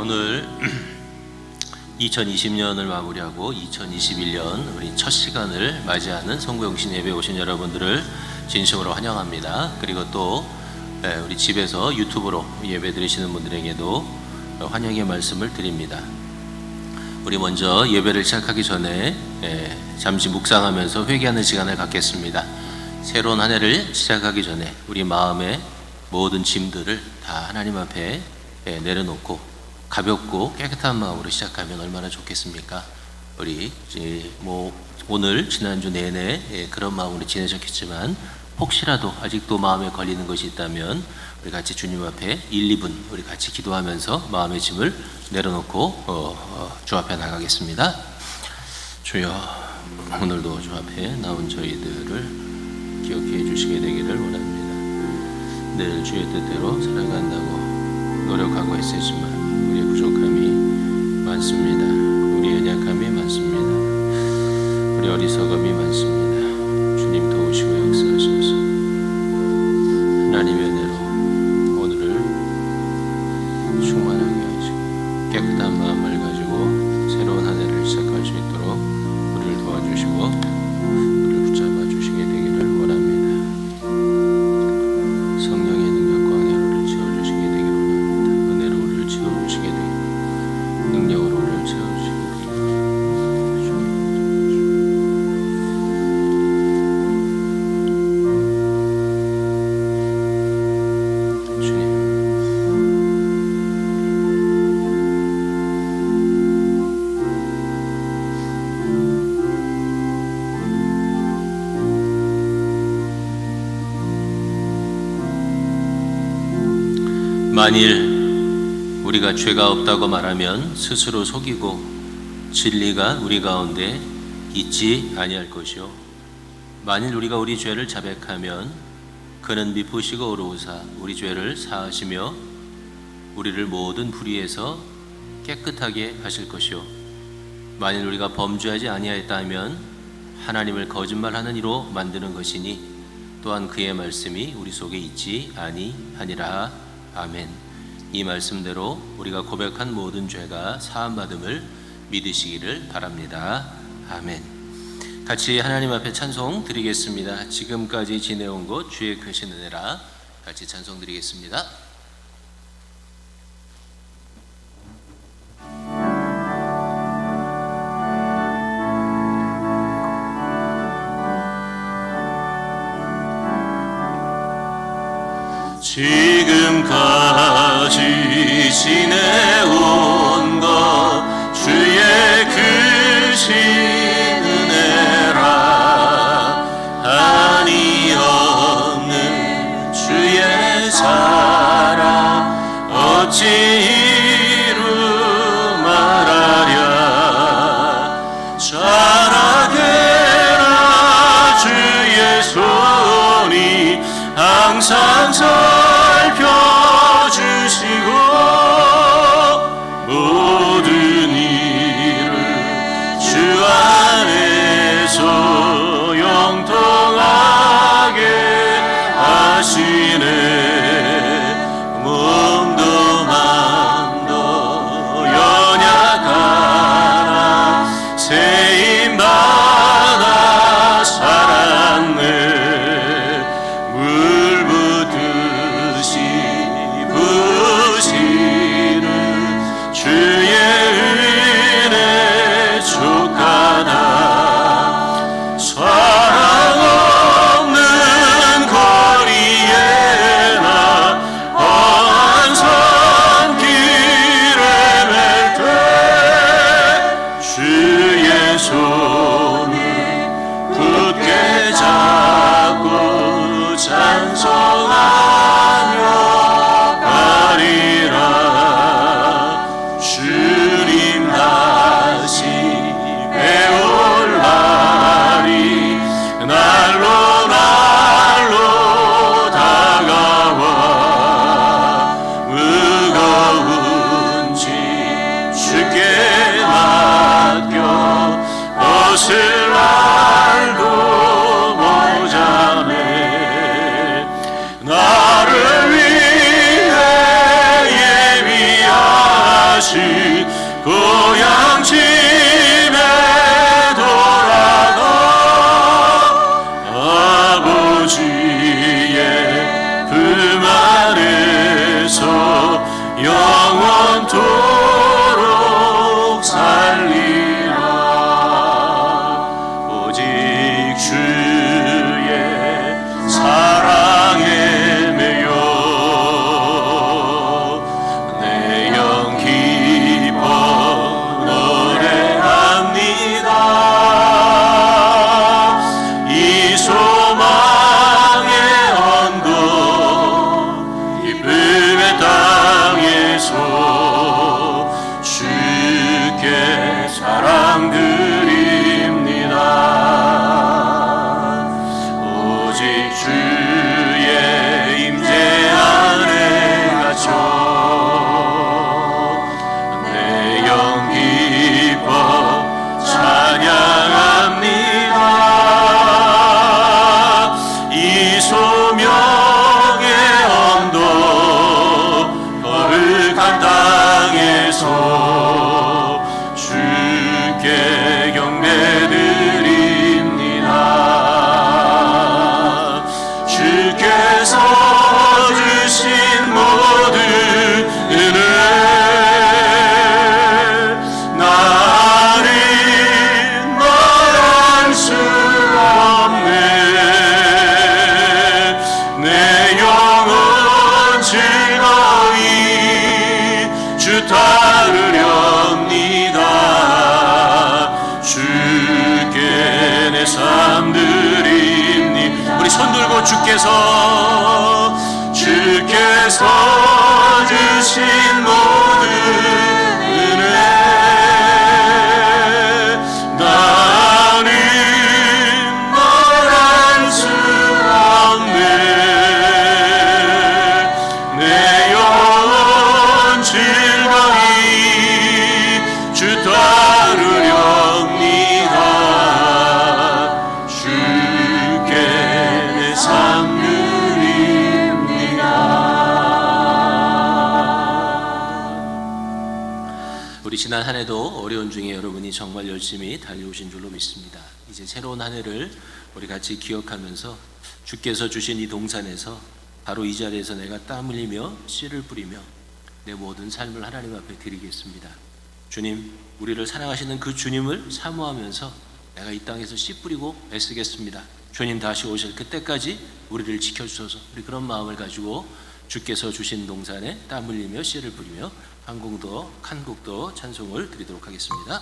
오늘 2020년을 마무리하고 2021년 우리 첫 시간을 맞이하는 성구영신 예배에 오신 여러분들을 진심으로 환영합니다. 그리고 또 우리 집에서 유튜브로 예배 드리시는 분들에게도 환영의 말씀을 드립니다. 우리 먼저 예배를 시작하기 전에 잠시 묵상하면서 회개하는 시간을 갖겠습니다. 새로운 한 해를 시작하기 전에 우리 마음의 모든 짐들을 다 하나님 앞에 내려놓고 가볍고 깨끗한 마음으로 시작하면 얼마나 좋겠습니까? 우리 오늘 지난주 내내 그런 마음으로 지내셨겠지만 혹시라도 아직도 마음에 걸리는 것이 있다면 우리 같이 주님 앞에 1, 2분 우리 같이 기도하면서 마음의 짐을 내려놓고 주 앞에 나가겠습니다. 주여, 오늘도 주 앞에 나온 저희들을 기억해 주시게 되기를 원합니다. 늘 주의 뜻대로 살아간다고 노력하고 있으지만 우리의 부족함이 많습니다. 우리의 연약함이 많습니다. 우리 어리석음이 많습니다. 주님 도우시고 역사하셔서 하나님의 은혜로 오늘을 충만하게 하시고 깨끗한 마음을 가지고 새로운 한 해를 시작할 수 있도록 우리를 도와주시고 우리를 붙잡아 주시게 되기를 원합니다. 성령의 능력과 은혜로를 채워주시게 되기를 원합니다. 은혜로를 채워주시게 되기를, 능력으로 우리를 채워주시게 되기를 만일 우리가 죄가 없다고 말하면 스스로 속이고 진리가 우리 가운데 있지 아니할 것이요, 만일 우리가 우리 죄를 자백하면 그는 미쁘시고 의로우사 우리 죄를 사하시며 우리를 모든 불의에서 깨끗하게 하실 것이요, 만일 우리가 범죄하지 아니하였다 하면 하나님을 거짓말하는 이로 만드는 것이니 또한 그의 말씀이 우리 속에 있지 아니하니라. 아멘. 이 말씀대로 우리가 고백한 모든 죄가 사함받음을 믿으시기를 바랍니다. 아멘. 같이 하나님 앞에 찬송 드리겠습니다. 지금까지 지내온 것 주의 크신 은혜라. 같이 찬송 드리겠습니다. 지금까지 지내온 것 주의 크신 은혜라. 한이 없는 주의 사랑 어찌 이루 말하랴. 자라게라 주의 손이 항상 살펴주시고 모든 일을 주 안에서 영통하게 하시네. 몸도 맘도 연약하나 세임받아 살았네. 물 붓듯이 부으신 주께서 주신 모든 은혜 나는 말할 수 없네. 내 영혼 즐거이 주 따르렵니다. 주께 내 삶 우리 지난 한 해도 어려운 중에 여러분이 정말 열심히 달려오신 줄로 믿습니다. 이제 새로운 한 해를 우리 같이 기억하면서 주께서 주신 이 동산에서 바로 이 자리에서 내가 땀 흘리며 씨를 뿌리며 내 모든 삶을 하나님 앞에 드리겠습니다. 주님, 우리를 사랑하시는 그 주님을 사모하면서 내가 이 땅에서 씨 뿌리고 애쓰겠습니다. 주님 다시 오실 그때까지 우리를 지켜주소서. 우리 그런 마음을 가지고 주께서 주신 동산에 땀 흘리며 씨를 뿌리며 한 곡도 찬송을 드리도록 하겠습니다.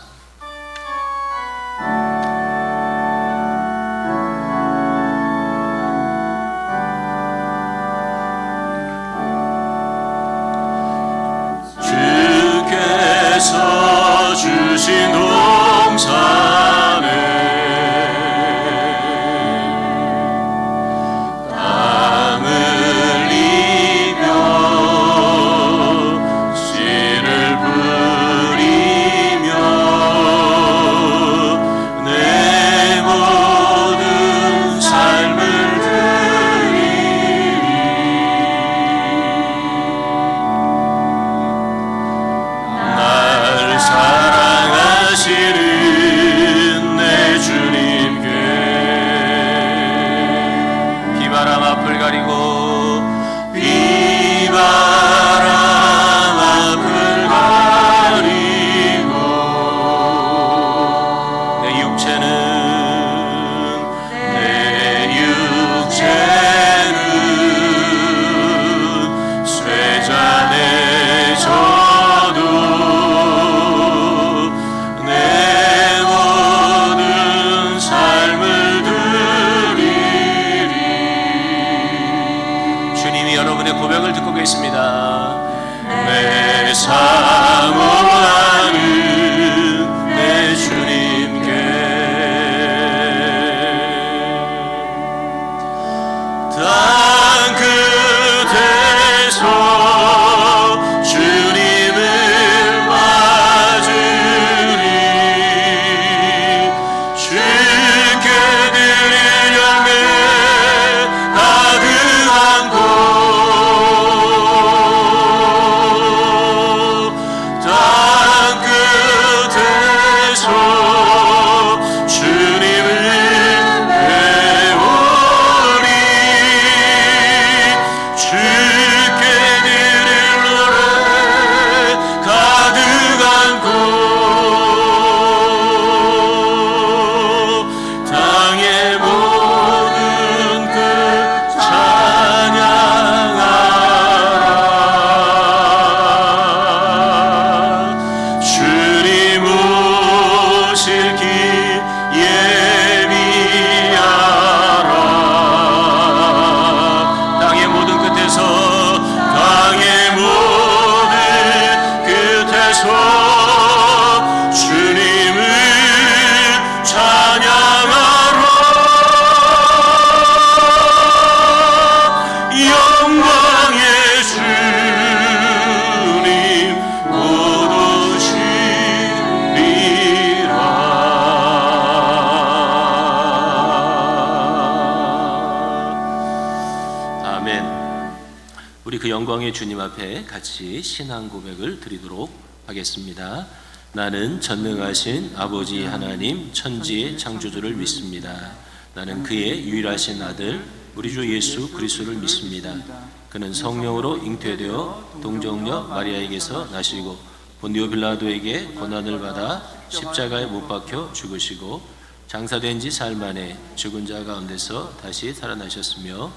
주께서 주신 동산에 내 사모하는 내 주님께 땅 끝에서 주님을 맞으리 주께 드릴 열매 가득한 곳 우리 그 영광의 주님 앞에 같이 신앙 고백을 드리도록 하겠습니다. 나는 전능하신 아버지 하나님 천지의 창조주를 믿습니다. 나는 그의 유일하신 아들 우리 주 예수 그리스도를 믿습니다. 그는 성령으로 잉태되어 동정녀 마리아에게서 나시고 본디오 빌라도에게 고난을 받아 십자가에 못 박혀 죽으시고 장사된 지 사흘 만에 죽은 자 가운데서 다시 살아나셨으며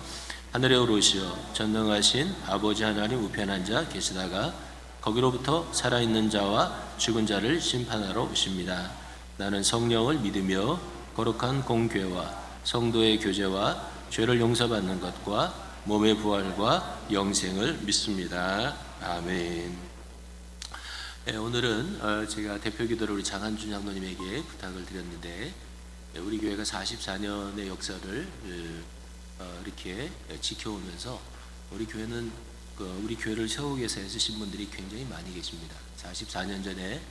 하늘에 오르시어 전능하신 아버지 하나님 우편에 앉아 계시다가 거기로부터 살아있는 자와 죽은 자를 심판하러 오십니다. 나는 성령을 믿으며 거룩한 공교회와 성도의 교제와 죄를 용서받는 것과 몸의 부활과 영생을 믿습니다. 아멘. 오늘은 제가 대표기도를 우리 장한준 장로님에게 부탁을 드렸는데, 우리 교회가 44년의 역사를 이렇게 지켜오면서 우리 교회는 우리 교회를 세우기 위해서 애쓰신 분들이 굉장히 많이 계십니다. 44년 전에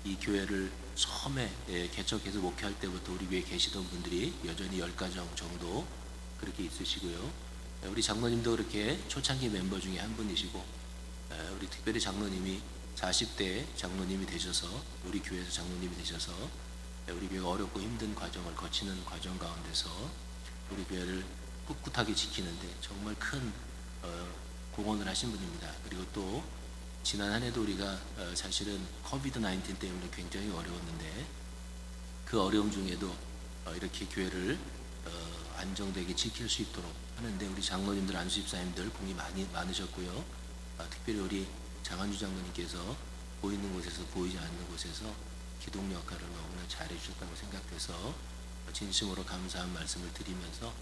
이 교회를 처음에 개척해서 목회할 때부터 우리 교회에 계시던 분들이 여전히 10가정 정도 그렇게 있으시고요. 우리 장로님도 그렇게 초창기 멤버 중에 한 분이시고, 우리 특별히 장로님이 40대 장로님이 되셔서 우리 교회에서 장로님이 되셔서 우리 교회가 어렵고 힘든 과정을 거치는 과정 가운데서 우리 교회를 꿋꿋하게 지키는데 정말 큰 공헌을 하신 분입니다. 그리고 또 지난 한 해도 우리가 사실은 코비드-19 때문에 굉장히 어려웠는데, 그 어려움 중에도 이렇게 교회를 안정되게 지킬 수 있도록 하는데 우리 장로님들, 안수집사님들 공이 많으셨고요. 특별히 우리 장한주 장로님께서 보이는 곳에서 보이지 않는 곳에서 기동 역할을 너무나 잘해 주셨다고 생각돼서 진심으로 감사한 말씀을 드리면서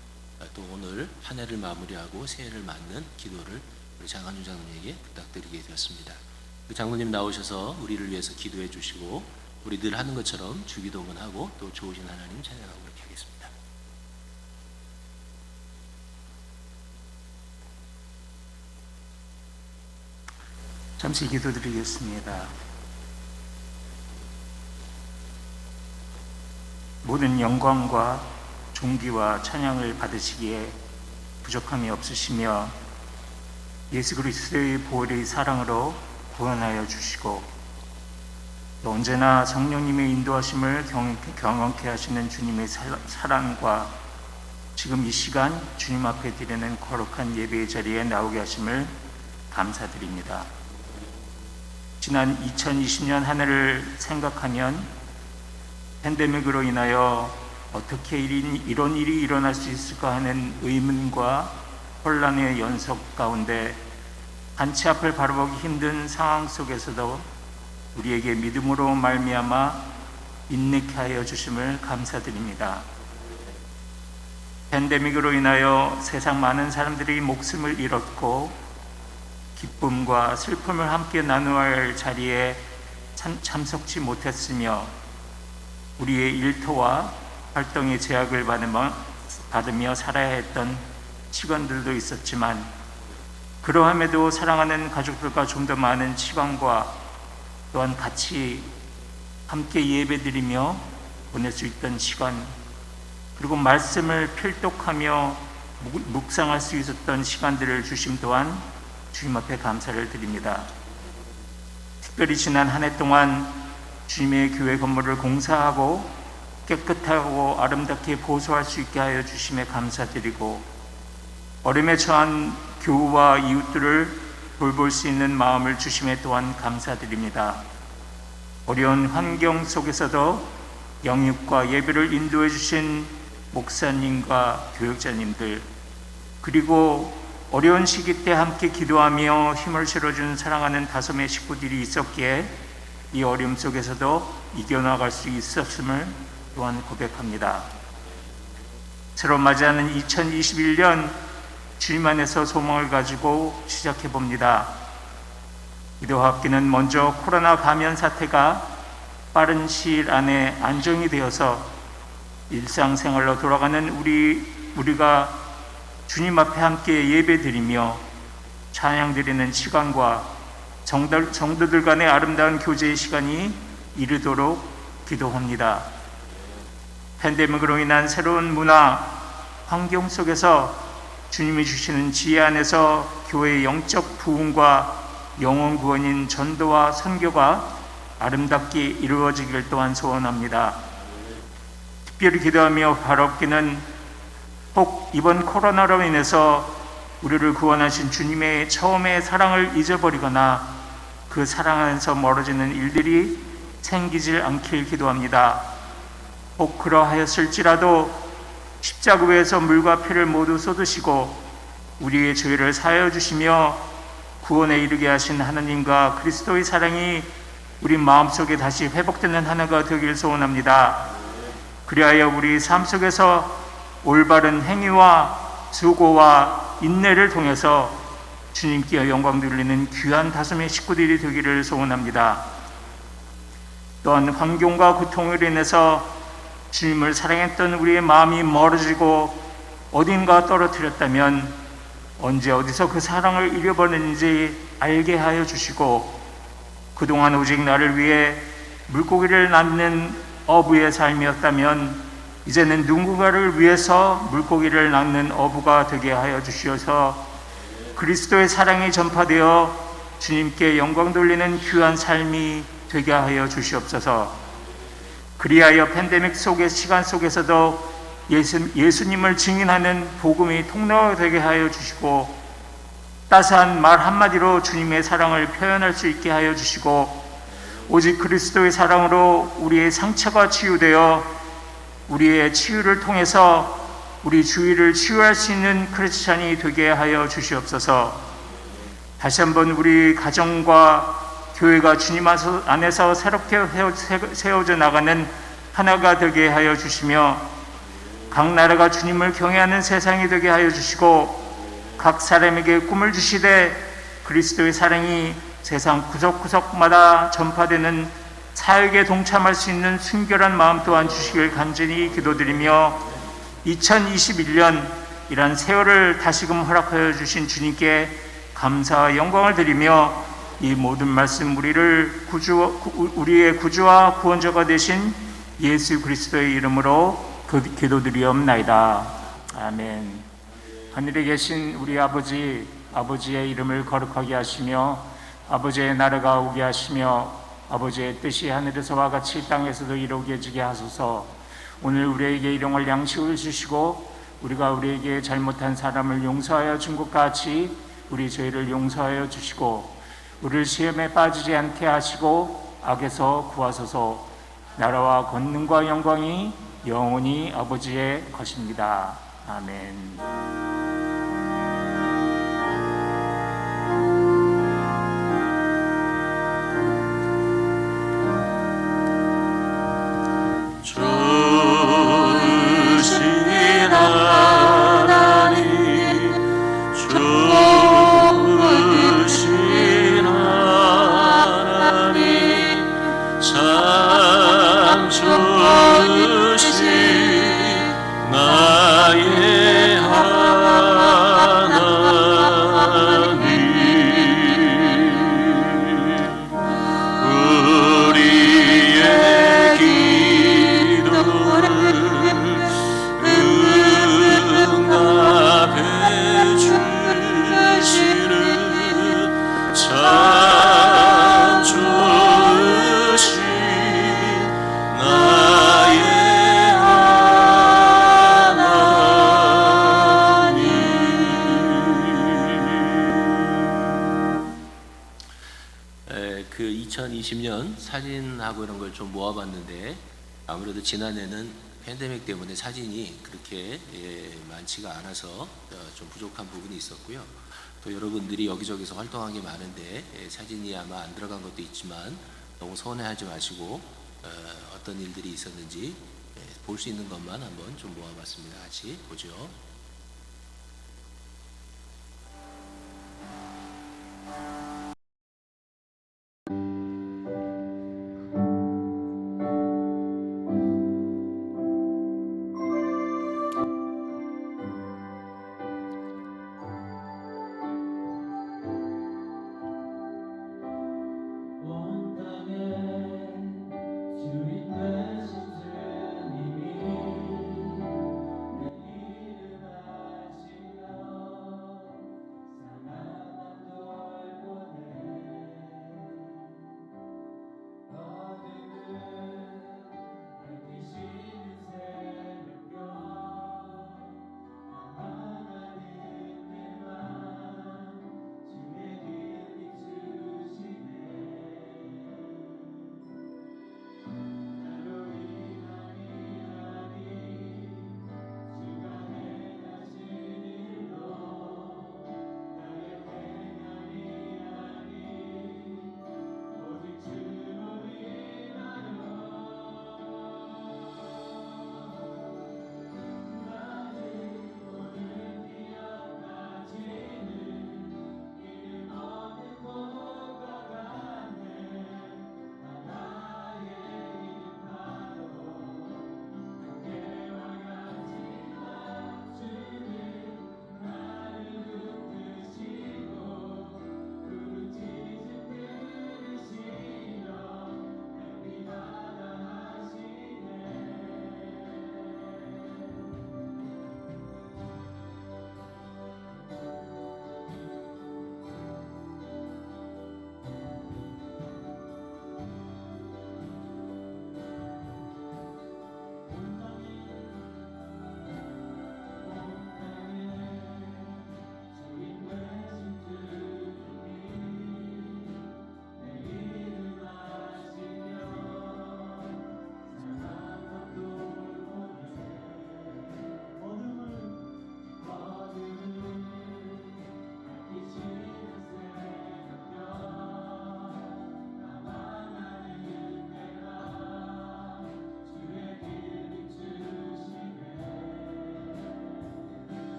또 오늘 한 해를 마무리하고 새해를 맞는 기도를 우리 장한주 장로님에게 부탁드리게 되었습니다. 그 장로님 나오셔서 우리를 위해서 기도해 주시고, 우리 늘 하는 것처럼 주기도문 하고 또 좋으신 하나님 찬양하고 그렇게 하겠습니다. 잠시 기도드리겠습니다. 모든 영광과 존귀와 찬양을 받으시기에 부족함이 없으시며 예수 그리스도의 보혈의 사랑으로 구원하여 주시고, 또 언제나 성령님의 인도하심을 경험케 하시는 주님의 사랑과 지금 이 시간 주님 앞에 드리는 거룩한 예배의 자리에 나오게 하심을 감사드립니다. 지난 2020년 한 해를 생각하면 팬데믹으로 인하여 어떻게 이런 일이 일어날 수 있을까 하는 의문과 혼란의 연속 가운데 한치 앞을 바라보기 힘든 상황 속에서도 우리에게 믿음으로 말미암아 인내케 하여 주심을 감사드립니다. 팬데믹으로 인하여 세상 많은 사람들이 목숨을 잃었고, 기쁨과 슬픔을 함께 나누어야 할 자리에 참석치 못했으며 우리의 일터와 활동의 제약을 받으며 살아야 했던 시간들도 있었지만, 그러함에도 사랑하는 가족들과 좀 더 많은 시간과 또한 같이 함께 예배드리며 보낼 수 있던 시간, 그리고 말씀을 필독하며 묵상할 수 있었던 시간들을 주심 또한 주님 앞에 감사를 드립니다. 특별히 지난 한 해 동안 주님의 교회 건물을 공사하고 깨끗하고 아름답게 보수할 수 있게 하여 주심에 감사드리고, 어려움에 처한 교우와 이웃들을 돌볼 수 있는 마음을 주심에 또한 감사드립니다. 어려운 환경 속에서도 영육과 예배를 인도해 주신 목사님과 교육자님들, 그리고 어려운 시기 때 함께 기도하며 힘을 실어준 사랑하는 다솜의 식구들이 있었기에 이 어려움 속에서도 이겨나갈 수 있었음을 또한 고백합니다. 새로 맞이하는 2021년 주님 안에서 소망을 가지고 시작해 봅니다. 기도학기는 먼저 코로나 감염 사태가 빠른 시일 안에 안정이 되어서 일상생활로 돌아가는 우리가 주님 앞에 함께 예배드리며 찬양드리는 시간과 성도들 간의 아름다운 교제의 시간이 이르도록 기도합니다. 팬데믹으로 인한 새로운 문화, 환경 속에서 주님이 주시는 지혜 안에서 교회의 영적 부흥과 영혼 구원인 전도와 선교가 아름답게 이루어지기를 또한 소원합니다. 특별히 기도하며 바라옵기는 혹 이번 코로나로 인해서 우리를 구원하신 주님의 처음의 사랑을 잊어버리거나 그 사랑 안에서 멀어지는 일들이 생기질 않길 기도합니다. 혹 그러하였을지라도 십자가 위에서 물과 피를 모두 쏟으시고 우리의 죄를 사하여 주시며 구원에 이르게 하신 하나님과 그리스도의 사랑이 우리 마음속에 다시 회복되는 한 해가 되길 소원합니다. 그리하여 우리 삶 속에서 올바른 행위와 수고와 인내를 통해서 주님께 영광 돌리는 귀한 다솜의 식구들이 되기를 소원합니다. 또한 환경과 고통으로 인해서 주님을 사랑했던 우리의 마음이 멀어지고 어딘가 떨어뜨렸다면 언제 어디서 그 사랑을 잃어버렸는지 알게 하여 주시고, 그동안 오직 나를 위해 물고기를 낳는 어부의 삶이었다면 이제는 누군가를 위해서 물고기를 낳는 어부가 되게 하여 주시어서 그리스도의 사랑이 전파되어 주님께 영광 돌리는 귀한 삶이 되게 하여 주시옵소서. 그리하여 팬데믹 속의 시간 속에서도 예수님을 증인하는 복음이 통로되게 하여 주시고, 따스한 말 한마디로 주님의 사랑을 표현할 수 있게 하여 주시고, 오직 그리스도의 사랑으로 우리의 상처가 치유되어 우리의 치유를 통해서 우리 주위를 치유할 수 있는 크리스찬이 되게 하여 주시옵소서. 다시 한번 우리 가정과 교회가 주님 안에서 새롭게 세워져 나가는 하나가 되게 하여 주시며, 각 나라가 주님을 경외하는 세상이 되게 하여 주시고, 각 사람에게 꿈을 주시되 그리스도의 사랑이 세상 구석구석마다 전파되는 사역에 동참할 수 있는 순결한 마음 또한 주시길 간절히 기도드리며, 2021년 이란 세월을 다시금 허락하여 주신 주님께 감사와 영광을 드리며, 이 모든 말씀 우리의 구주와 구원자가 되신 예수 그리스도의 이름으로 기도드리옵나이다. 아멘. 하늘에 계신 우리 아버지의 이름을 거룩하게 하시며 아버지의 나라가 오게 하시며 아버지의 뜻이 하늘에서와 같이 땅에서도 이루어지게 하소서. 오늘 우리에게 일용할 양식을 주시고 우리가 우리에게 잘못한 사람을 용서하여 준 것 같이 우리 죄를 용서하여 주시고, 우리를 시험에 빠지지 않게 하시고 악에서 구하소서. 나라와 권능과 영광이 영원히 아버지의 것입니다. 아멘. 그 2020년 사진하고 이런 걸 좀 모아봤는데, 아무래도 지난해는 팬데믹 때문에 사진이 그렇게 많지가 않아서 좀 부족한 부분이 있었고요. 또 여러분들이 여기저기서 활동한 게 많은데 사진이 아마 안 들어간 것도 있지만 너무 서운해하지 마시고 어떤 일들이 있었는지 볼 수 있는 것만 한번 좀 모아봤습니다. 같이 보죠.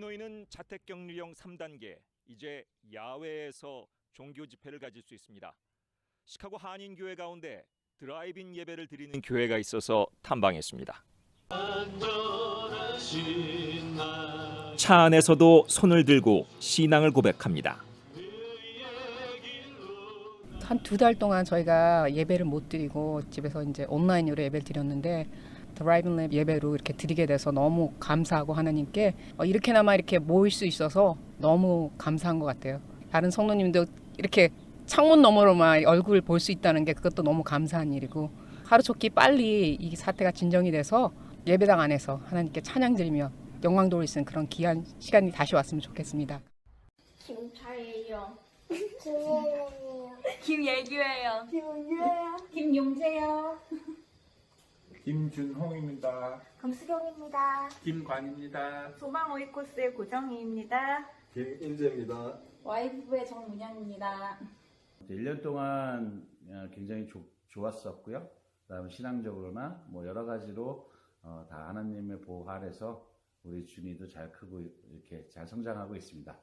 놓이는 자택격리령 3단계, 이제 야외에서 종교 집회를 가질 수 있습니다. 시카고 한인교회 가운데 드라이브인 예배를 드리는 교회가 있어서 탐방했습니다. 차 안에서도 손을 들고 신앙을 고백합니다. 한 2달 동안 저희가 예배를 못 드리고 집에서 이제 온라인으로 예배를 드렸는데 드라이빙 랩 예배로 이렇게 드리게 돼서 너무 감사하고 하나님께 이렇게나마 이렇게 모일 수 있어서 너무 감사한 것 같아요. 다른 성도님도 이렇게 창문 너머로만 얼굴 볼 수 있다는 게 그것도 너무 감사한 일이고 하루속히 빨리 이 사태가 진정이 돼서 예배당 안에서 하나님께 찬양 드리며 영광 돌릴 수 있는 그런 귀한 시간이 다시 왔으면 좋겠습니다. 김차예요. 김예규예요. 김은주예요. 김용재요. 김준홍입니다. 금수경입니다. 김관입니다. 소망 오이코스의 고정희입니다. 김인재입니다. 와이프의 정문영입니다. 1년 동안 굉장히 좋았었고요. 그다음에 신앙적으로나 뭐 여러 가지로 다 하나님의 보호 아래서 우리 준이도 잘 크고 이렇게 잘 성장하고 있습니다.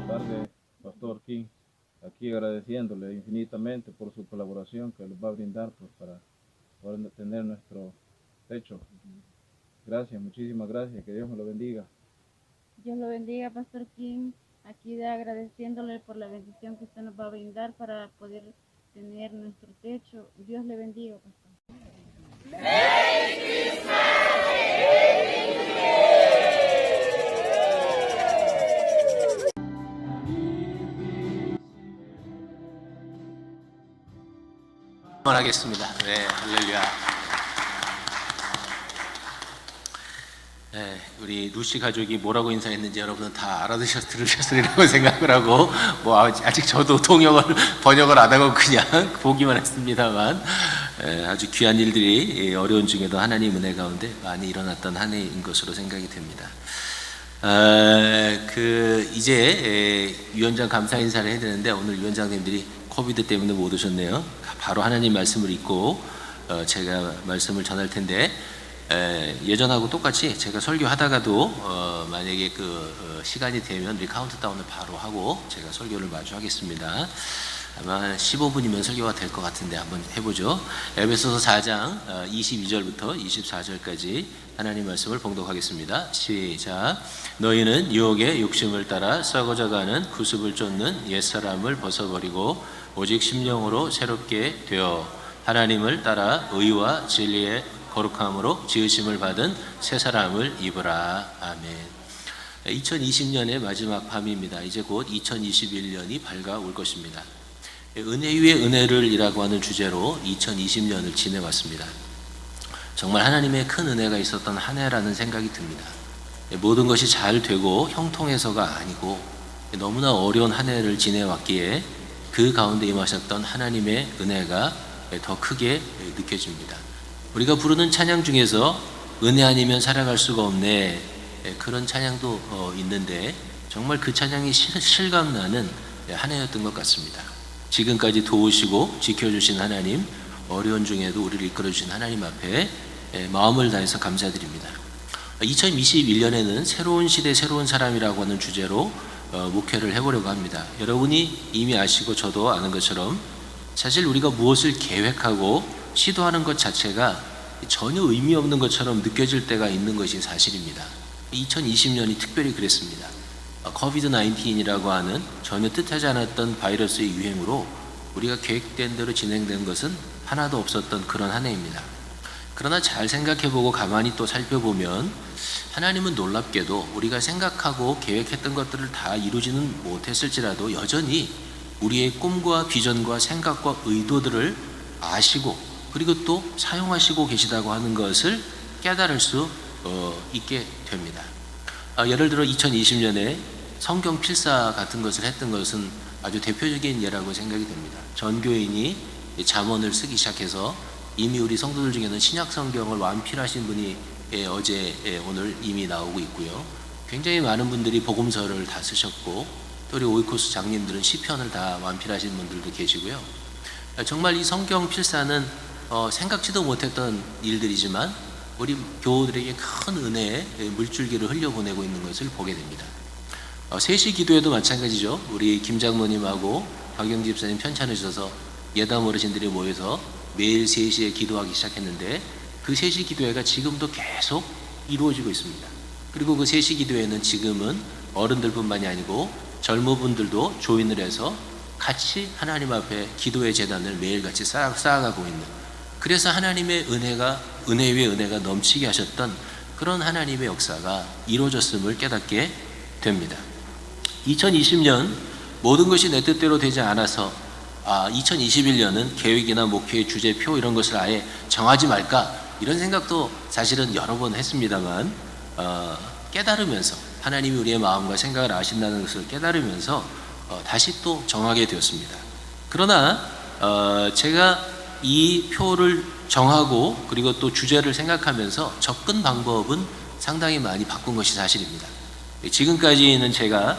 Tarde, Pastor King, aquí agradeciéndole infinitamente por su colaboración que nos va a brindar pues, para poder tener nuestro techo. Gracias, muchísimas gracias, que Dios me lo bendiga. Dios lo bendiga, Pastor King, aquí agradeciéndole por la bendición que usted nos va a brindar para poder tener nuestro techo. Dios le bendiga, Pastor. Merry Christmas! 하겠습니다. 네, 할렐루야. 네, 우리 루시 가족이 뭐라고 인사했는지 여러분은 다 들으셨으리라고 생각을 하고 뭐 아직 저도 번역을 안 하고 그냥 보기만 했습니다만 아주 귀한 일들이 어려운 중에도 하나님 은혜 가운데 많이 일어났던 한 해인 것으로 생각이 됩니다. 이제 위원장 감사 인사를 해야 되는데 오늘 위원장님들이 코비드 때문에 못 오셨네요. 바로 하나님 말씀을 읽고 제가 말씀을 전할 텐데 예전하고 똑같이 제가 설교하다가도 만약에 시간이 되면 우리 카운트다운을 바로 하고 제가 설교를 마주 하겠습니다. 아마 15분이면 설교가 될 것 같은데 한번 해보죠. 에베소서 4장 22절부터 24절까지 하나님 말씀을 봉독하겠습니다. 시작. 너희는 유혹의 욕심을 따라 썩어져가는 구습을 쫓는 옛사람을 벗어버리고 오직 심령으로 새롭게 되어 하나님을 따라 의와 진리의 거룩함으로 지으심을 받은 새 사람을 입으라. 아멘. 2020년의 마지막 밤입니다. 이제 곧 2021년이 밝아올 것입니다. 은혜 위에 은혜를 이라고 하는 주제로 2020년을 지내왔습니다. 정말 하나님의 큰 은혜가 있었던 한 해라는 생각이 듭니다. 모든 것이 잘 되고 형통해서가 아니고 너무나 어려운 한 해를 지내왔기에 그 가운데 임하셨던 하나님의 은혜가 더 크게 느껴집니다. 우리가 부르는 찬양 중에서 은혜 아니면 살아갈 수가 없네, 그런 찬양도 있는데 정말 그 찬양이 실감나는 한 해였던 것 같습니다. 지금까지 도우시고 지켜주신 하나님, 어려운 중에도 우리를 이끌어주신 하나님 앞에 마음을 다해서 감사드립니다. 2021년에는 새로운 시대 새로운 사람이라고 하는 주제로 목회를 해보려고 합니다. 여러분이 이미 아시고 저도 아는 것처럼 사실 우리가 무엇을 계획하고 시도하는 것 자체가 전혀 의미 없는 것처럼 느껴질 때가 있는 것이 사실입니다. 2020년이 특별히 그랬습니다. 코비드-19이라고 하는 전혀 뜻하지 않았던 바이러스의 유행으로 우리가 계획된 대로 진행된 것은 하나도 없었던 그런 한 해입니다. 그러나 잘 생각해보고 가만히 또 살펴보면 하나님은 놀랍게도 우리가 생각하고 계획했던 것들을 다 이루지는 못했을지라도 여전히 우리의 꿈과 비전과 생각과 의도들을 아시고 그리고 또 사용하시고 계시다고 하는 것을 깨달을 수 있게 됩니다. 예를 들어 2020년에 성경 필사 같은 것을 했던 것은 아주 대표적인 예라고 생각이 됩니다. 전 교인이 잠언을 쓰기 시작해서 이미 우리 성도들 중에는 신약 성경을 완필하신 분이 어제 오늘 이미 나오고 있고요. 굉장히 많은 분들이 복음서를 다 쓰셨고 또 우리 오이코스 장님들은 시편을 다 완필하신 분들도 계시고요. 정말 이 성경 필사는 생각지도 못했던 일들이지만 우리 교우들에게 큰 은혜의 물줄기를 흘려보내고 있는 것을 보게 됩니다. 3시 기도회도 마찬가지죠. 우리 김 장로님하고 박영지 집사님 편찬해 주셔서 예담 어르신들이 모여서 매일 3시에 기도하기 시작했는데 그 3시 기도회가 지금도 계속 이루어지고 있습니다. 그리고 그 3시 기도회는 지금은 어른들뿐만이 아니고 젊은분들도 조인을 해서 같이 하나님 앞에 기도의 제단을 매일같이 쌓아가고 있는, 그래서 하나님의 은혜 위에 은혜가 넘치게 하셨던 그런 하나님의 역사가 이루어졌음을 깨닫게 됩니다. 2020년 모든 것이 내 뜻대로 되지 않아서 2021년은 계획이나 목회의 주제표 이런 것을 아예 정하지 말까 이런 생각도 사실은 여러 번 했습니다만 깨달으면서 하나님이 우리의 마음과 생각을 아신다는 것을 깨달으면서 다시 또 정하게 되었습니다. 그러나 제가 이 표를 정하고 그리고 또 주제를 생각하면서 접근 방법은 상당히 많이 바꾼 것이 사실입니다. 지금까지는 제가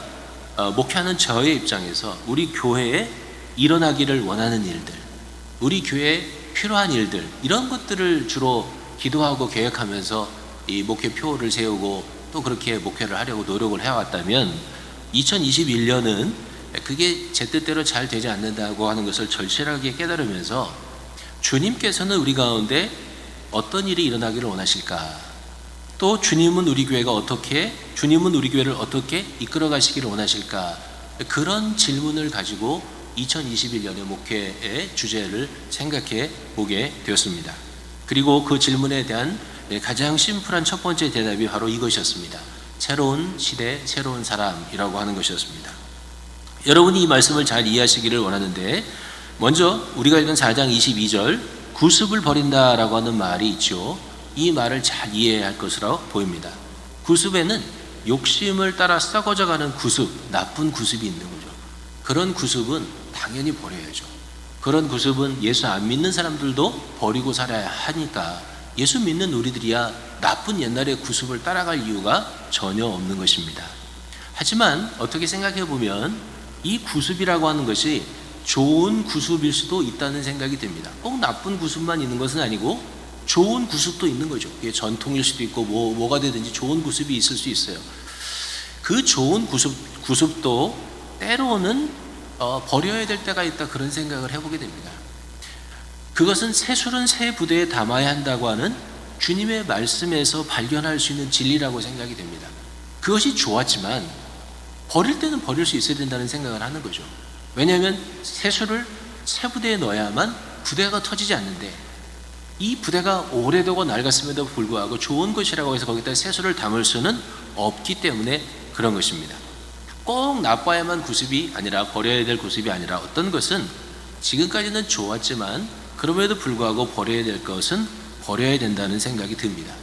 목회하는 저의 입장에서 우리 교회에 일어나기를 원하는 일들, 우리 교회에 필요한 일들, 이런 것들을 주로 기도하고 계획하면서 이 목회표를 세우고 또 그렇게 목회를 하려고 노력을 해왔다면 2021년은 그게 제 뜻대로 잘 되지 않는다고 하는 것을 절실하게 깨달으면서 주님께서는 우리 가운데 어떤 일이 일어나기를 원하실까? 또 주님은 우리 교회를 어떻게 이끌어 가시기를 원하실까? 그런 질문을 가지고 2021년의 목회의 주제를 생각해 보게 되었습니다. 그리고 그 질문에 대한 가장 심플한 첫 번째 대답이 바로 이것이었습니다. 새로운 시대, 새로운 사람이라고 하는 것이었습니다. 여러분이 이 말씀을 잘 이해하시기를 원하는데, 먼저 우리가 읽은 4장 22절 구습을 버린다라고 하는 말이 있죠. 이 말을 잘 이해해야 할 것으로 보입니다. 구습에는 욕심을 따라 썩어져가는 구습, 나쁜 구습이 있는 거죠. 그런 구습은 당연히 버려야죠. 그런 구습은 예수 안 믿는 사람들도 버리고 살아야 하니까 예수 믿는 우리들이야 나쁜 옛날의 구습을 따라갈 이유가 전혀 없는 것입니다. 하지만 어떻게 생각해 보면 이 구습이라고 하는 것이 좋은 구습일 수도 있다는 생각이 듭니다. 꼭 나쁜 구습만 있는 것은 아니고 좋은 구습도 있는 거죠. 그게 전통일 수도 있고 뭐가 되든지 좋은 구습이 있을 수 있어요. 그 좋은 구습도 때로는 버려야 될 때가 있다, 그런 생각을 해보게 됩니다. 그것은 새술은 새 부대에 담아야 한다고 하는 주님의 말씀에서 발견할 수 있는 진리라고 생각이 됩니다. 그것이 좋았지만 버릴 때는 버릴 수 있어야 된다는 생각을 하는 거죠. 왜냐하면 새술을 새 부대에 넣어야만 부대가 터지지 않는데, 이 부대가 오래되고 낡았음에도 불구하고 좋은 것이라고 해서 거기다 새술을 담을 수는 없기 때문에 그런 것입니다. 꼭 나빠야만 구습이 아니라, 버려야 될 구습이 아니라, 어떤 것은 지금까지는 좋았지만 그럼에도 불구하고 버려야 될 것은 버려야 된다는 생각이 듭니다.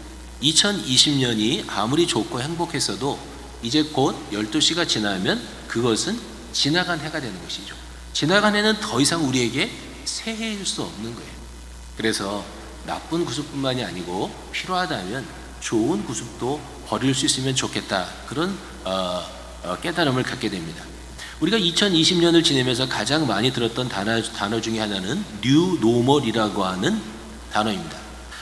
2020년이 아무리 좋고 행복했어도 이제 곧 12시가 지나면 그것은 지나간 해가 되는 것이죠. 지나간 해는 더 이상 우리에게 새해일 수 없는 거예요. 그래서 나쁜 구습뿐만이 아니고 필요하다면 좋은 구습도 버릴 수 있으면 좋겠다, 그런 깨달음을 갖게 됩니다. 우리가 2020년을 지내면서 가장 많이 들었던 단어 중에 하나는 뉴 노멀이라고 하는 단어입니다.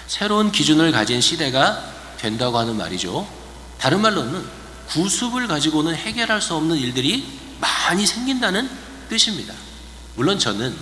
새로운 기준을 가진 시대가 된다고 하는 말이죠. 다른 말로는 구습을 가지고는 해결할 수 없는 일들이 많이 생긴다는 뜻입니다. 물론 저는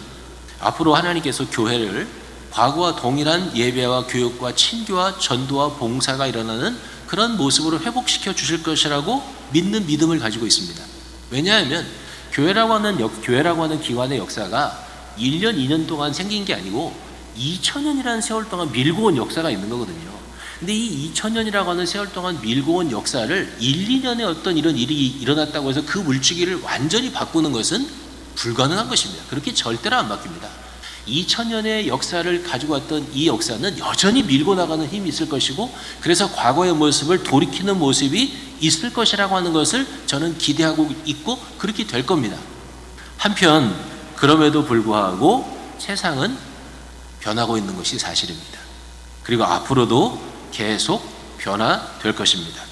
앞으로 하나님께서 교회를 과거와 동일한 예배와 교육과 친교와 전도와 봉사가 일어나는 그런 모습으로 회복시켜 주실 것이라고 믿는 믿음을 가지고 있습니다. 왜냐하면 교회라고 하는 기관의 역사가 1년, 2년 동안 생긴 게 아니고 2000년이라는 세월 동안 밀고 온 역사가 있는 거거든요. 근데 이 2000년이라고 하는 세월 동안 밀고 온 역사를 1, 2년에 어떤 이런 일이 일어났다고 해서 그 물줄기를 완전히 바꾸는 것은 불가능한 것입니다. 그렇게 절대로 안 바뀝니다. 2000년의 역사를 가지고 왔던 이 역사는 여전히 밀고 나가는 힘이 있을 것이고, 그래서 과거의 모습을 돌이키는 모습이 있을 것이라고 하는 것을 저는 기대하고 있고 그렇게 될 겁니다. 한편 그럼에도 불구하고 세상은 변하고 있는 것이 사실입니다. 그리고 앞으로도 계속 변화될 것입니다.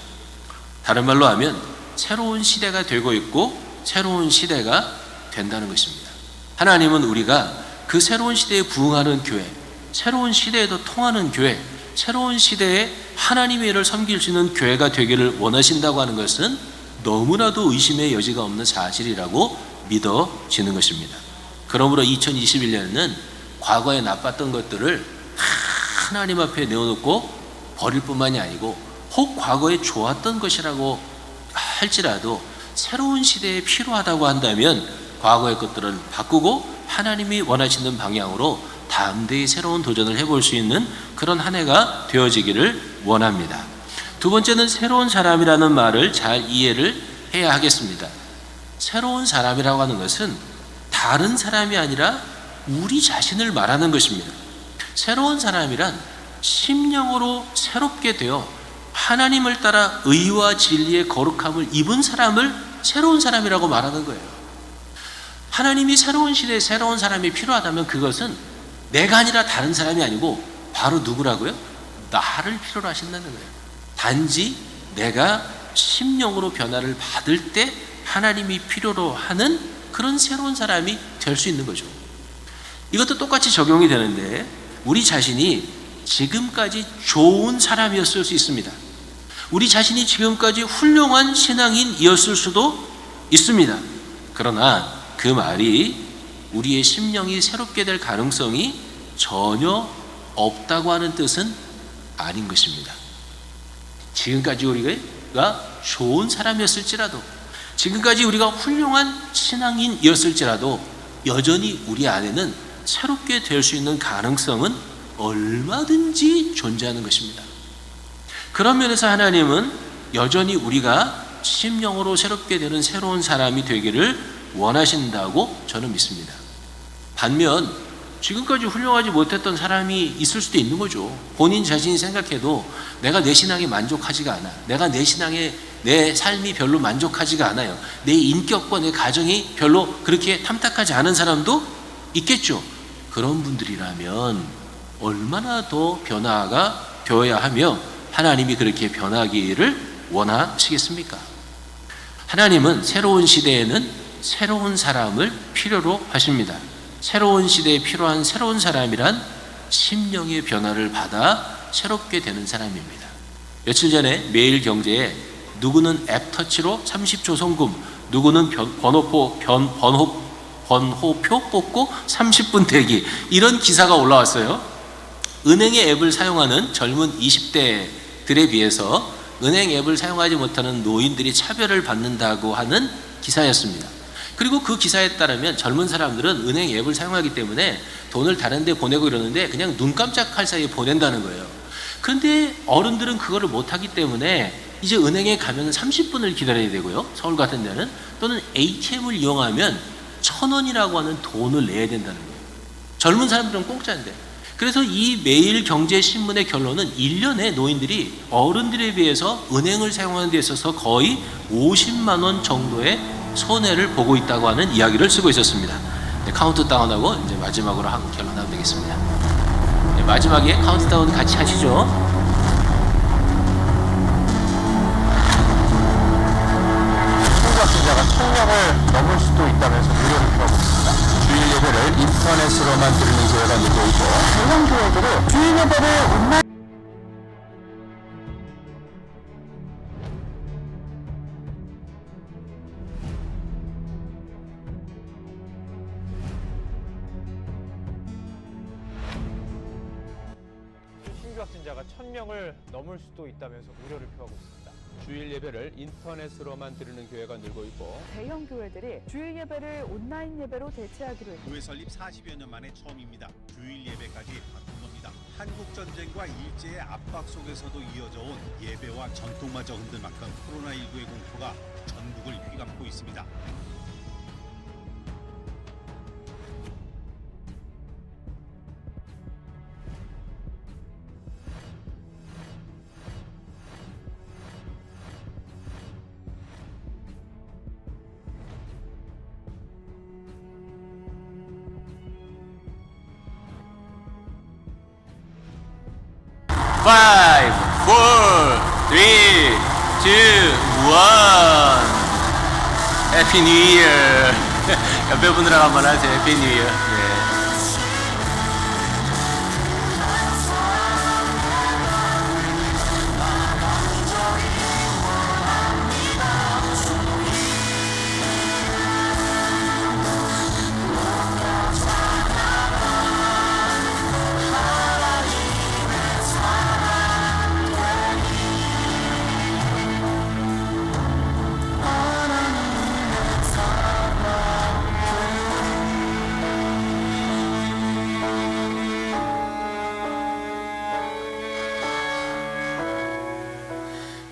다른 말로 하면 새로운 시대가 되고 있고 새로운 시대가 된다는 것입니다. 하나님은 우리가 그 새로운 시대에 부응하는 교회, 새로운 시대에도 통하는 교회, 새로운 시대에 하나님의 일을 섬길 수 있는 교회가 되기를 원하신다고 하는 것은 너무나도 의심의 여지가 없는 사실이라고 믿어지는 것입니다. 그러므로 2021년에는 과거에 나빴던 것들을 다 하나님 앞에 내어놓고 버릴 뿐만이 아니고 혹 과거에 좋았던 것이라고 할지라도 새로운 시대에 필요하다고 한다면 과거의 것들은 바꾸고 하나님이 원하시는 방향으로 담대히 새로운 도전을 해볼 수 있는 그런 한 해가 되어지기를 원합니다. 두 번째는 새로운 사람이라는 말을 잘 이해를 해야 하겠습니다. 새로운 사람이라고 하는 것은 다른 사람이 아니라 우리 자신을 말하는 것입니다. 새로운 사람이란 심령으로 새롭게 되어 하나님을 따라 의와 진리의 거룩함을 입은 사람을 새로운 사람이라고 말하는 거예요. 하나님이 새로운 시대에 새로운 사람이 필요하다면 그것은 내가 아니라 다른 사람이 아니고 바로 누구라고요? 나를 필요로 하신다는 거예요. 단지 내가 심령으로 변화를 받을 때 하나님이 필요로 하는 그런 새로운 사람이 될 수 있는 거죠. 이것도 똑같이 적용이 되는데 우리 자신이 지금까지 좋은 사람이었을 수 있습니다. 우리 자신이 지금까지 훌륭한 신앙인이었을 수도 있습니다. 그러나 그 말이 우리의 심령이 새롭게 될 가능성이 전혀 없다고 하는 뜻은 아닌 것입니다. 지금까지 우리가 좋은 사람이었을지라도, 지금까지 우리가 훌륭한 신앙인이었을지라도 여전히 우리 안에는 새롭게 될 수 있는 가능성은 얼마든지 존재하는 것입니다. 그런 면에서 하나님은 여전히 우리가 심령으로 새롭게 되는 새로운 사람이 되기를 원하신다고 저는 믿습니다. 반면 지금까지 훌륭하지 못했던 사람이 있을 수도 있는 거죠. 본인 자신이 생각해도 내가 내 신앙에 만족하지가 않아. 내가 내 신앙에 내 삶이 별로 만족하지가 않아요. 내 인격과 내 가정이 별로 그렇게 탐탁하지 않은 사람도 있겠죠. 그런 분들이라면 얼마나 더 변화가 되어야 하며 하나님이 그렇게 변하기를 원하시겠습니까? 하나님은 새로운 시대에는 새로운 사람을 필요로 하십니다. 새로운 시대에 필요한 새로운 사람이란 심령의 변화를 받아 새롭게 되는 사람입니다. 며칠 전에 매일경제에 누구는 앱터치로 30초 송금, 누구는 번호표 뽑고 30분 대기, 이런 기사가 올라왔어요. 은행의 앱을 사용하는 젊은 20대들에 비해서 은행 앱을 사용하지 못하는 노인들이 차별을 받는다고 하는 기사였습니다. 그리고 그 기사에 따르면 젊은 사람들은 은행 앱을 사용하기 때문에 돈을 다른 데 보내고 이러는데 그냥 눈 깜짝할 사이에 보낸다는 거예요. 그런데 어른들은 그거를 못하기 때문에 이제 은행에 가면 30분을 기다려야 되고요. 서울 같은 데는. 또는 ATM을 이용하면 1,000원이라고 하는 돈을 내야 된다는 거예요. 젊은 사람들은 공짜인데. 그래서 이 매일경제신문의 결론은 1년에 노인들이 어른들에 비해서 은행을 사용하는 데 있어서 거의 50만 원 정도의 손해를 보고 있다고 하는 이야기를 쓰고 있었습니다. 네, 카운트다운하고 이제 마지막으로 한 결론하면 되겠습니다. 네, 마지막에 카운트다운 같이 하시죠. 신고학생자가 1,000명을 넘을 수도 있다면서 무료를 펴고 있습니다. 주일 예배를 인터넷으로만 드리는 교회가 늘고 있고 대형 교회들은 주일 예배를 온라인 신규 확진자가 1,000명을 넘을 수도 있다면서 우려를 표하고 있습니다. 주일 예배를 인터넷으로만 드리는 교회가 늘고 있고 대형 교회들이 주일 예배를 온라인 예배로 대체하기로 했습니다. 교회 설립 40여 년 만에 처음입니다. 주일 예배까지 바꾼 겁니다. 한국 전쟁과 일제의 압박 속에서도 이어져 온 예배와 전통마저 흔들 만큼 코로나19의 공포가 전국을 휘감고 있습니다. 4, 3, 2, 1. 해피 뉴 이어. 옆에 분들하고 한번 하세요. 해피 뉴 이어. 네.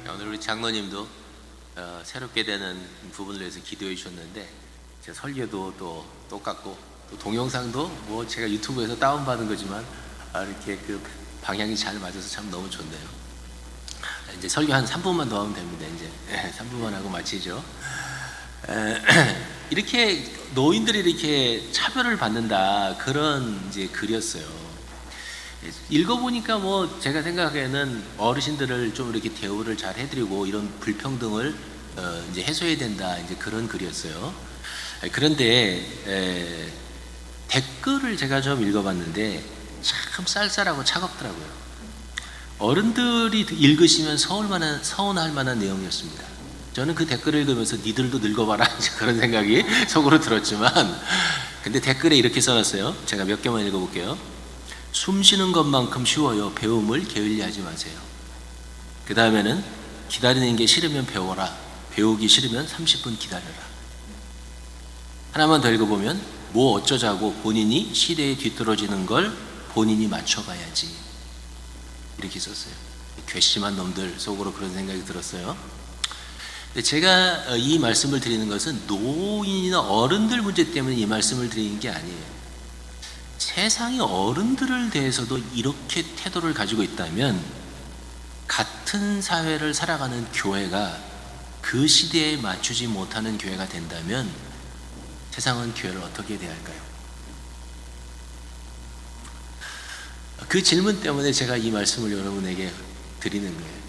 오늘 우리 장로님도 새롭게 되는 부분을 위해서 기도해 주셨는데 제 설교도 또 똑같고 또 동영상도 뭐 제가 유튜브에서 다운받은 거지만 이렇게 그 방향이 잘 맞아서 참 너무 좋네요. 이제 설교 한 3분만 더 하면 됩니다. 이제 3분만 하고 마치죠. 이렇게 노인들이 이렇게 차별을 받는다 그런 이제 글이었어요. 읽어보니까 뭐 제가 생각하기에는 어르신들을 좀 이렇게 대우를 잘 해드리고 이런 불평등을 이제 해소해야 된다 이제 그런 글이었어요. 그런데 댓글을 제가 좀 읽어봤는데 참 쌀쌀하고 차갑더라고요. 어른들이 읽으시면 서운할 만한 내용이었습니다. 저는 그 댓글을 읽으면서 니들도 늙어봐라 그런 생각이 속으로 들었지만 근데 댓글에 이렇게 써놨어요. 제가 몇 개만 읽어볼게요. 숨 쉬는 것만큼 쉬워요. 배움을 게을리하지 마세요. 그 다음에는 기다리는 게 싫으면 배워라. 배우기 싫으면 30분 기다려라. 하나만 더 읽어보면 뭐 어쩌자고 본인이 시대에 뒤떨어지는 걸 본인이 맞춰가야지. 이렇게 썼어요. 괘씸한 놈들 속으로 그런 생각이 들었어요. 근데 제가 이 말씀을 드리는 것은 노인이나 어른들 문제 때문에 이 말씀을 드리는 게 아니에요. 세상의 어른들을 대해서도 이렇게 태도를 가지고 있다면 같은 사회를 살아가는 교회가 그 시대에 맞추지 못하는 교회가 된다면 세상은 교회를 어떻게 대할까요? 그 질문 때문에 제가 이 말씀을 여러분에게 드리는 거예요.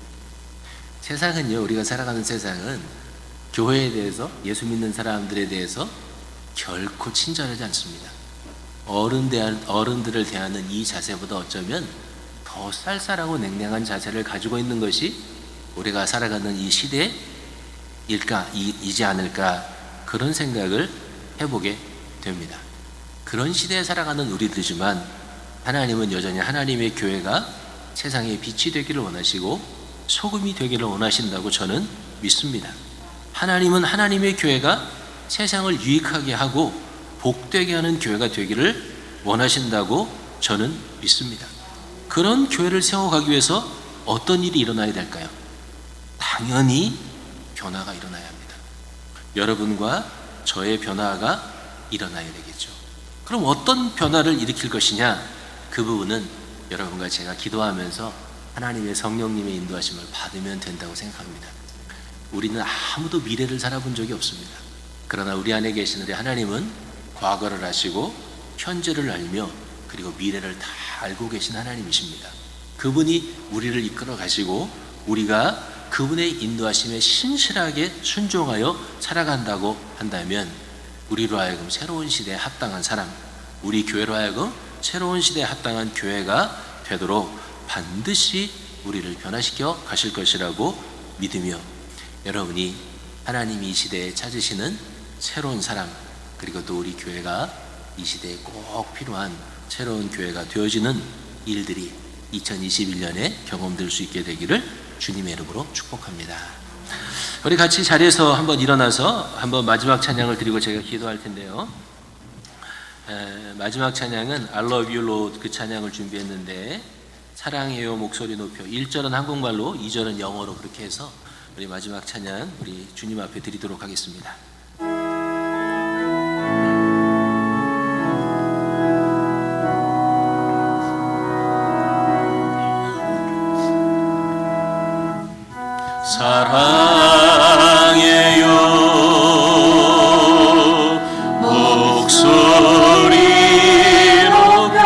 세상은요, 우리가 살아가는 세상은 교회에 대해서, 예수 믿는 사람들에 대해서 결코 친절하지 않습니다. 어른들을 대하는 이 자세보다 어쩌면 더 쌀쌀하고 냉랭한 자세를 가지고 있는 것이 우리가 살아가는 이 시대이지 않을까 그런 생각을 해보게 됩니다. 그런 시대에 살아가는 우리들이지만 하나님은 여전히 하나님의 교회가 세상의 빛이 되기를 원하시고 소금이 되기를 원하신다고 저는 믿습니다. 하나님은 하나님의 교회가 세상을 유익하게 하고 복되게 하는 교회가 되기를 원하신다고 저는 믿습니다. 그런 교회를 세워가기 위해서 어떤 일이 일어나야 될까요? 당연히 변화가 일어나야 합니다. 여러분과 저의 변화가 일어나야 되겠죠. 그럼 어떤 변화를 일으킬 것이냐? 그 부분은 여러분과 제가 기도하면서 하나님의 성령님의 인도하심을 받으면 된다고 생각합니다. 우리는 아무도 미래를 살아본 적이 없습니다. 그러나 우리 안에 계신 우리 하나님은 과거를 아시고 현재를 알며 그리고 미래를 다 알고 계신 하나님이십니다. 그분이 우리를 이끌어 가시고 우리가 그분의 인도하심에 신실하게 순종하여 살아간다고 한다면 우리로 하여금 새로운 시대에 합당한 사람, 우리 교회로 하여금 새로운 시대에 합당한 교회가 되도록 반드시 우리를 변화시켜 가실 것이라고 믿으며 여러분이 하나님이 이 시대에 찾으시는 새로운 사람 그리고 또 우리 교회가 이 시대에 꼭 필요한 새로운 교회가 되어지는 일들이 2021년에 경험될 수 있게 되기를 주님의 이름으로 축복합니다. 우리 같이 자리에서 한번 일어나서 한번 마지막 찬양을 드리고 제가 기도할 텐데요. 마지막 찬양은 I love you Lord 그 찬양을 준비했는데 사랑해요 목소리 높여 1절은 한국말로 2절은 영어로 그렇게 해서 우리 마지막 찬양 우리 주님 앞에 드리도록 하겠습니다. 사랑해요 목소리 높여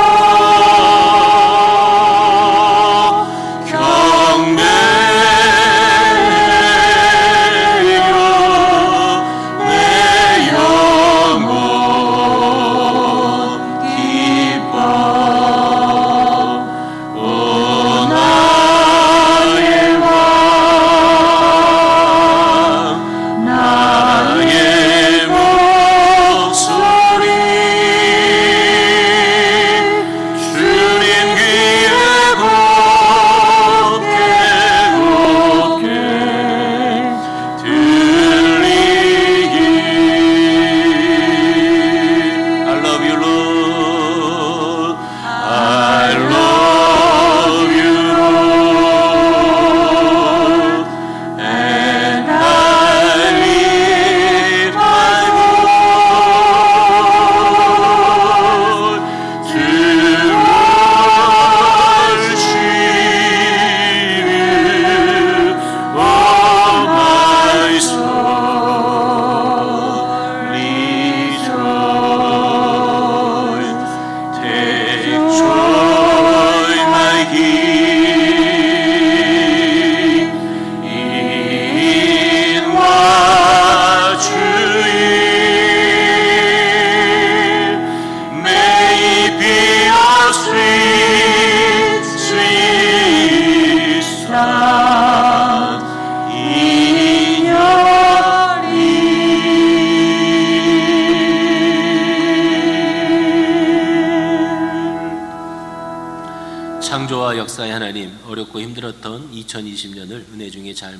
창조와 역사의 하나님, 어렵고 힘들었던 2020년을 은혜 중에 잘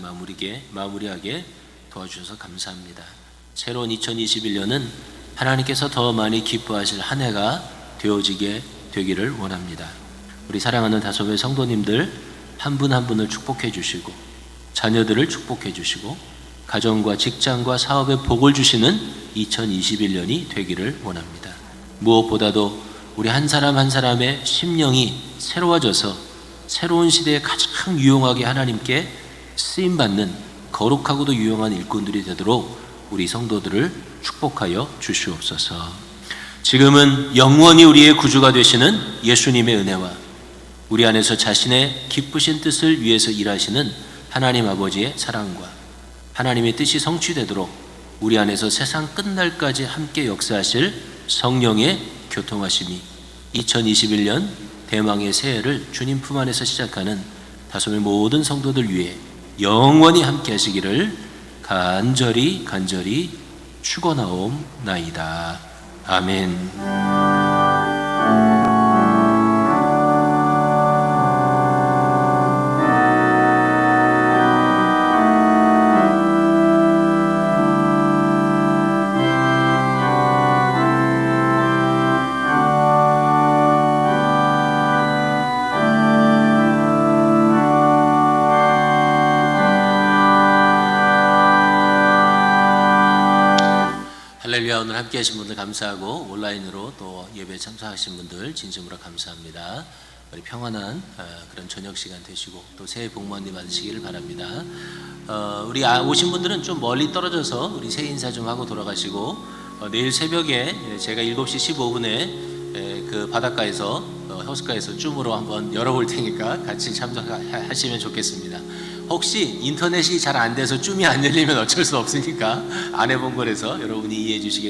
마무리하게 도와주셔서 감사합니다. 새로운 2021년은 하나님께서 더 많이 기뻐하실 한 해가 되어지게 되기를 원합니다. 우리 사랑하는 다솜의 성도님들 한 분 한 분을 축복해 주시고 자녀들을 축복해 주시고 가정과 직장과 사업에 복을 주시는 2021년이 되기를 원합니다. 무엇보다도 우리 한 사람 한 사람의 심령이 새로워져서 새로운 시대에 가장 유용하게 하나님께 쓰임받는 거룩하고도 유용한 일꾼들이 되도록 우리 성도들을 축복하여 주시옵소서. 지금은 영원히 우리의 구주가 되시는 예수님의 은혜와 우리 안에서 자신의 기쁘신 뜻을 위해서 일하시는 하나님 아버지의 사랑과 하나님의 뜻이 성취되도록 우리 안에서 세상 끝날까지 함께 역사하실 성령의 교통하심이 2021년 대망의 새해를 주님 품 안에서 시작하는 다솜의 모든 성도들 위해 영원히 함께 하시기를 간절히 축원하옵나이다. 아멘. 할렐루야. 오늘 함께 하신 분들 감사하고 온라인으로 또 예배에 참석하신 분들 진심으로 감사합니다. 우리 평안한 그런 저녁 시간 되시고 또 새해 복 많이 받으시기를 바랍니다. 우리 오신 분들은 좀 멀리 떨어져서 우리 새해 인사 좀 하고 돌아가시고 내일 새벽에 제가 7시 15분에 그 바닷가에서 호숫가에서 줌으로 한번 열어볼 테니까 같이 참석하시면 좋겠습니다. 혹시 인터넷이 잘 안 돼서 줌이 안 열리면 어쩔 수 없으니까 안 해본 거라서 여러분이 이해해 주시게